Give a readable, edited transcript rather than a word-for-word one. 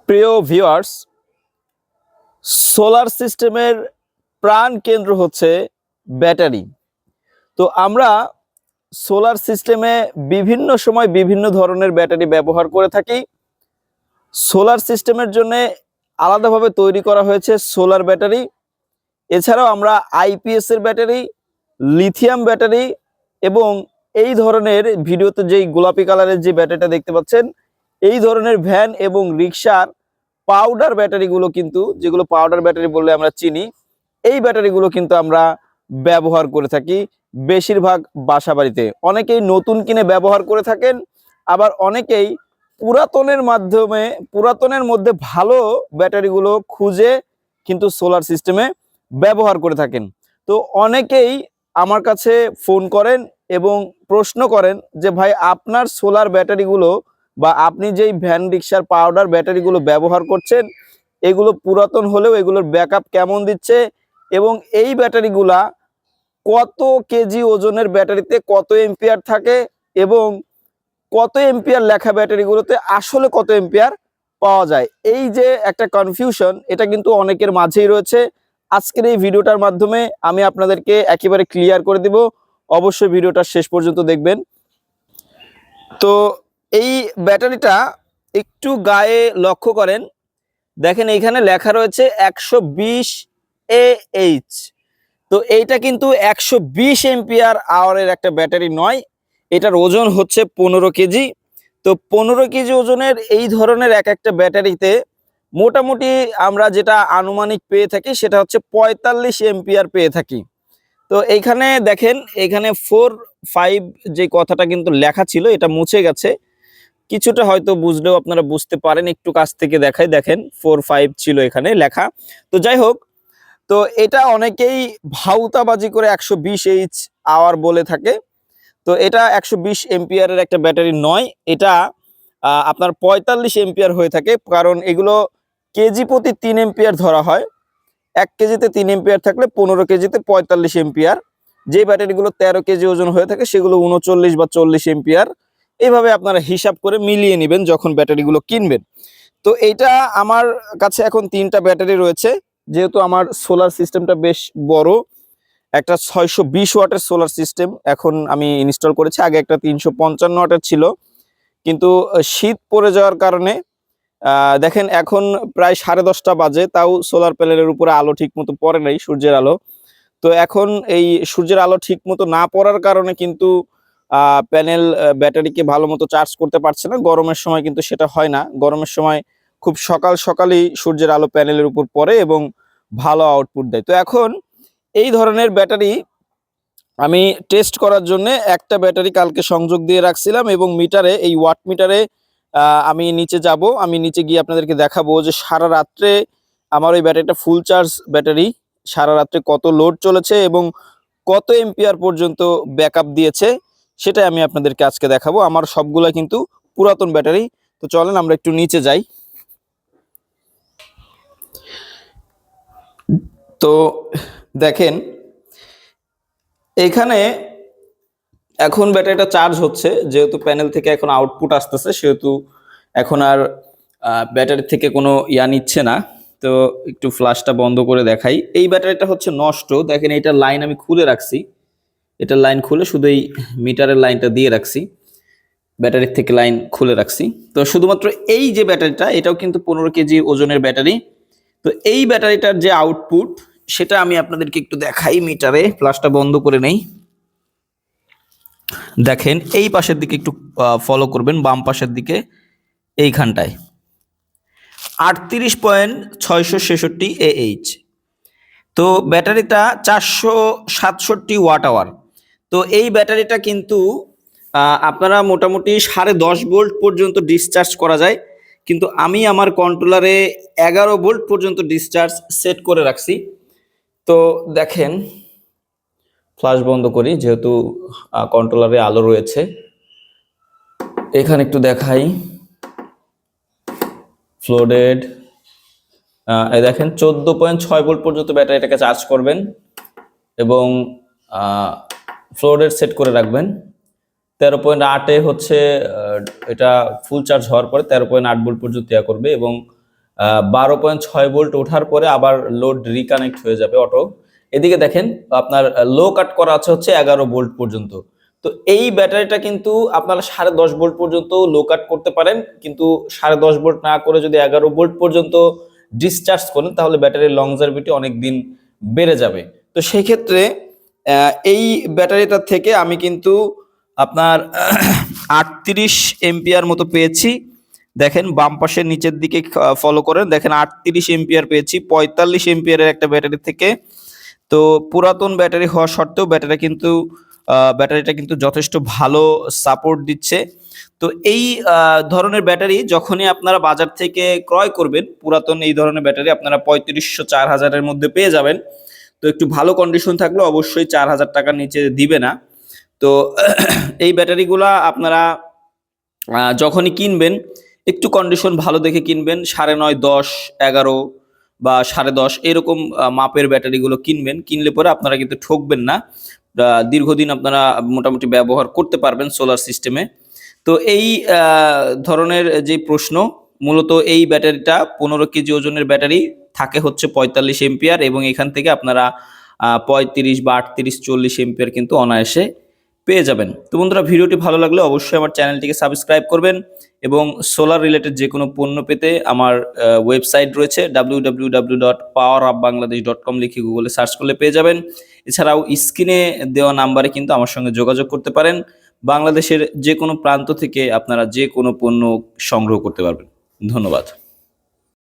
প্রিয় viewers, solar সিস্টেমের প্রাণ কেন্দ্র হচ্ছে ব্যাটারি। তো আমরা সোলার সিস্টেমে বিভিন্ন সময় বিভিন্ন ধরনের ব্যাটারি ব্যবহার করে থাকি। সোলার সিস্টেমের জন্য আলাদাভাবে তৈরি করা হয়েছে সোলার ব্যাটারি। এছাড়াও আমরা আইপিএস এর ব্যাটারি, লিথিয়াম ব্যাটারি এবং এই ধরনের ভিডিওতে যেই গোলাপি কালারের যে ব্যাটারিটা দেখতে পাচ্ছেন, এই ধরনের ভ্যান এবং রিক্সার পাউডার ব্যাটারিগুলো কিন্তু, যেগুলো পাউডার ব্যাটারি বললে আমরা চিনি, এই ব্যাটারিগুলো কিন্তু আমরা ব্যবহার করে থাকি বেশিরভাগ বাসাবাড়িতে। অনেকেই নতুন কিনে ব্যবহার করে থাকেন, আবার অনেকেই পুরাতনের মধ্যে ভালো ব্যাটারিগুলো খুঁজে কিন্তু সোলার সিস্টেমে ব্যবহার করে থাকেন। তো অনেকেই আমার কাছে ফোন করেন এবং প্রশ্ন করেন যে ভাই, আপনার সোলার ব্যাটারিগুলো বা আপনি যেই ভ্যান রিক্সার পাউডার ব্যাটারিগুলো ব্যবহার করছেন, এগুলো পুরাতন হলেও এগুলোর ব্যাকআপ কেমন দিচ্ছে এবং এই ব্যাটারিগুলা কত কেজি ওজনের ব্যাটারিতে কত এম্পিয়ার থাকে এবং কত এম্পিয়ার লেখা ব্যাটারিগুলোতে আসলে কত এম্পিয়ার পাওয়া যায়। এই যে একটা কনফিউশন, এটা কিন্তু অনেকের মাঝেই রয়েছে। আজকের এই ভিডিওটার মাধ্যমে আমি আপনাদেরকে একেবারে ক্লিয়ার করে দিব। অবশ্যই ভিডিওটা শেষ পর্যন্ত দেখবেন। তো এই ব্যাটারিটা একটু গায়ে লক্ষ্য করেন, দেখেন এইখানে লেখা রয়েছে 120 AH। তো এইটা কিন্তু 120 এম্পিয়ার আওয়ারের একটা ব্যাটারি নয়, এটার ওজন হচ্ছে 15 কেজি। তো 15 কেজি ওজনের এই ধরনের এক একটা ব্যাটারিতে মোটামুটি আমরা যেটা আনুমানিক পেয়ে থাকি সেটা হচ্ছে 45 এম্পিয়ার পেয়ে থাকি। তো এইখানে দেখেন, এখানে 4-5 যে কথাটা কিন্তু লেখা ছিল, এটা মুছে গেছে। কিছুটা হয়তো বুঝলেও আপনারা বুঝতে পারেন, একটু কাছ থেকে দেখাই, দেখেন 4-5 ছিল এখানে লেখা। তো যাই হোক, তো এটা অনেকেই ভাউতাবাজি করে 120 আওয়ার বলে থাকে। তো এটা 120 এম্পিয়ারের একটা ব্যাটারি নয়, এটা আপনার 45 এম্পিয়ার হয়ে থাকে। কারণ এগুলো কেজি প্রতি 3 এম্পিয়ার ধরা হয়। 1 কেজিতে 3 এম্পিয়ার থাকলে 15 কেজিতে 45 এম্পিয়ার। যে ব্যাটারিগুলো 13 কেজি ওজন হয়ে থাকে সেগুলো 39 বা 40 এম্পিয়ার। এইভাবে আপনারা হিসাব করে মিলিয়ে নেবেন যখন ব্যাটারিগুলো কিনবেন। তো এইটা আমার কাছে এখন 3টা ব্যাটারি রয়েছে, যেহেতু আমার সোলার সিস্টেমটা বেশ বড়। একটা 620 ওয়াটের সোলার সিস্টেম এখন আমি ইনস্টল করেছি। আগে একটা 355 ওয়াটের ছিল, কিন্তু শীত পড়ে যাওয়ার কারণে দেখেন এখন প্রায় 10:30টা বাজে, তাও সোলার প্যানেলের উপরে আলো ঠিক মতো পড়ে নাই, সূর্যের আলো। তো এখন এই সূর্যের আলো ঠিক মতো না পড়ার কারণে কিন্তু প্যানেল ব্যাটারিকে ভালো মতো চার্জ করতে পারছে না। গরমের সময় কিন্তু সেটা হয় না। গরমের সময় খুব সকালই সূর্যের আলো প্যানেলের উপর পড়ে এবং ভালো আউটপুট দেয়। তো এখন এই ধরনের ব্যাটারি আমি টেস্ট করার জন্য একটা ব্যাটারি কালকে সংযোগ দিয়ে রাখছিলাম এবং মিটারে, এই ওয়াট মিটারে আমি নিচে যাব। আমি নিচে গিয়ে আপনাদেরকে দেখাবো যে সারা রাত্রে আমার ওই ব্যাটারিটা ফুল চার্জ ব্যাটারি, সারা রাত্রে কত লোড চলেছে এবং কত এম্পিয়ার পর্যন্ত ব্যাকআপ দিয়েছে, সেটাই আমি আপনাদেরকে আজকে দেখাবো। আমার সবগুলা কিন্তু পুরাতন ব্যাটারি। তো চলেন আমরা একটু নিচে যাই। তো দেখেন এখানে এখন ব্যাটারিটা চার্জ হচ্ছে, যেহেতু প্যানেল থেকে এখন আউটপুট আসতেছে, সেহেতু এখন আর ব্যাটারি থেকে কোনো নিচ্ছে না। তো একটু ফ্ল্যাশটা বন্ধ করে দেখাই। এই ব্যাটারিটা হচ্ছে নষ্ট। দেখেন এইটার লাইন আমি খুলে রাখছি, এটার লাইন খুলে শুধু এই মিটারের লাইনটা দিয়ে রাখছি, ব্যাটারির থেকে লাইন খুলে রাখছি। তো শুধুমাত্র এই যে ব্যাটারিটা, এটাও কিন্তু 15 কেজি ওজনের ব্যাটারি। তো এই ব্যাটারিটার যে আউটপুট সেটা আমি আপনাদেরকে একটু দেখাই। মিটারে ফ্ল্যাশটা বন্ধ করে নেই। দেখেন এই পাশের দিকে একটু ফলো করবেন, বাম পাশের দিকে এইখানটায় 38.666 AH। তো ব্যাটারিটা 467 ওয়াট আওয়ার। তো এই ব্যাটারিটা কিন্তু আপনারা মোটামুটি 10.5 ভোল্ট পর্যন্ত ডিসচার্জ করা যায়, কিন্তু আমি আমার কন্ট্রোলারে 11 ভোল্ট পর্যন্ত ডিসচার্জ সেট করে রাখছি। তো দেখেন, ফ্ল্যাশ বন্ধ করি যেহেতু কন্ট্রোলারে আলো রয়েছে। এখানে একটু দেখাই, ফ্লোডেড, এই দেখেন 14.6 ভোল্ট পর্যন্ত ব্যাটারিটাকে চার্জ করবেন এবং ফ্লোডেড সেট করে রাখবেন। 13.8 হচ্ছে এটা ফুল চার্জ হওয়ার পরে 13.8 ভোল্ট পর্যন্ত দেওয়া করবে এবং 12.6 ভোল্ট ওঠার পরে আবার লোড রিকানেক্ট হয়ে যাবে অটো। এদিকে দেখেন আপনার লো কাট করা আছে হচ্ছে 11 ভোল্ট পর্যন্ত। তো এই ব্যাটারিটা কিন্তু আপনারা 10.5 ভোল্ট পর্যন্ত লো কাট করতে পারেন, কিন্তু 10.5 ভোল্ট না করে যদি 11 ভোল্ট পর্যন্ত ডিসচার্জ করেন তাহলে ব্যাটারির লংজারভিটি অনেক দিন বেড়ে যাবে। তো সেই ক্ষেত্রে এই ব্যাটারিটা থেকে আমি কিন্তু আপনার 38 এম্পিয়ার মতো পেয়েছি। দেখেন বাম পাশের নিচের দিকে ফলো করেন, দেখেন 38 এম্পিয়ার পেয়েছি 45 এম্পিয়ারের একটা ব্যাটারি থেকে। তো পুরাতন ব্যাটারি হওয়া সত্ত্বেও ব্যাটারিটা কিন্তু যথেষ্ট ভালো সাপোর্ট দিচ্ছে। তো এই ধরনের ব্যাটারি যখনই আপনারা বাজার থেকে ক্রয় করবেন, পুরাতন এই ধরনের ব্যাটারি আপনারা 3500-4000-এর মধ্যে পেয়ে যাবেন। তো একটু ভালো কন্ডিশন থাকলে অবশ্যই 4000 টাকার নিচে দিবে না। তো এই ব্যাটারিগুলা আপনারা যখনই কিনবেন একটু কন্ডিশন ভালো দেখে কিনবেন, 9.5, 10, 11 বা 10.5 এরকম মাপের ব্যাটারিগুলো কিনবেন। কিনলে পরে আপনারা কিন্তু ঠকবেন না, দীর্ঘদিন আপনারা মোটামুটি ব্যবহার করতে পারবেন সোলার সিস্টেমে। তো এই ধরনের যে প্রশ্ন, মূলত এই ব্যাটারিটা 15 কেজি ওজনের ব্যাটারি থাকে হচ্ছে 45 এম্পিয়ার, এবং এখান থেকে আপনারা 35 বা 38, 40 এম্পিয়ার কিন্তু অনায়াসে পেয়ে যাবেন। তো বন্ধুরা, ভিডিওটি ভালো লাগলে অবশ্যই আমার চ্যানেলটিকে সাবস্ক্রাইব করবেন, এবং সোলার রিলেটেড যে কোনো পণ্য পেতে আমার ওয়েবসাইট রয়েছে www.powerupbangladesh.com লিখে গুগলে সার্চ করলে পেয়ে যাবেন। এছাড়াও স্ক্রিনে দেওয়া নাম্বারে কিন্তু আমার সঙ্গে যোগাযোগ করতে পারেন। বাংলাদেশের যে কোনো প্রান্ত থেকে আপনারা যে কোনো পণ্য সংগ্রহ করতে পারবেন। ধন্যবাদ।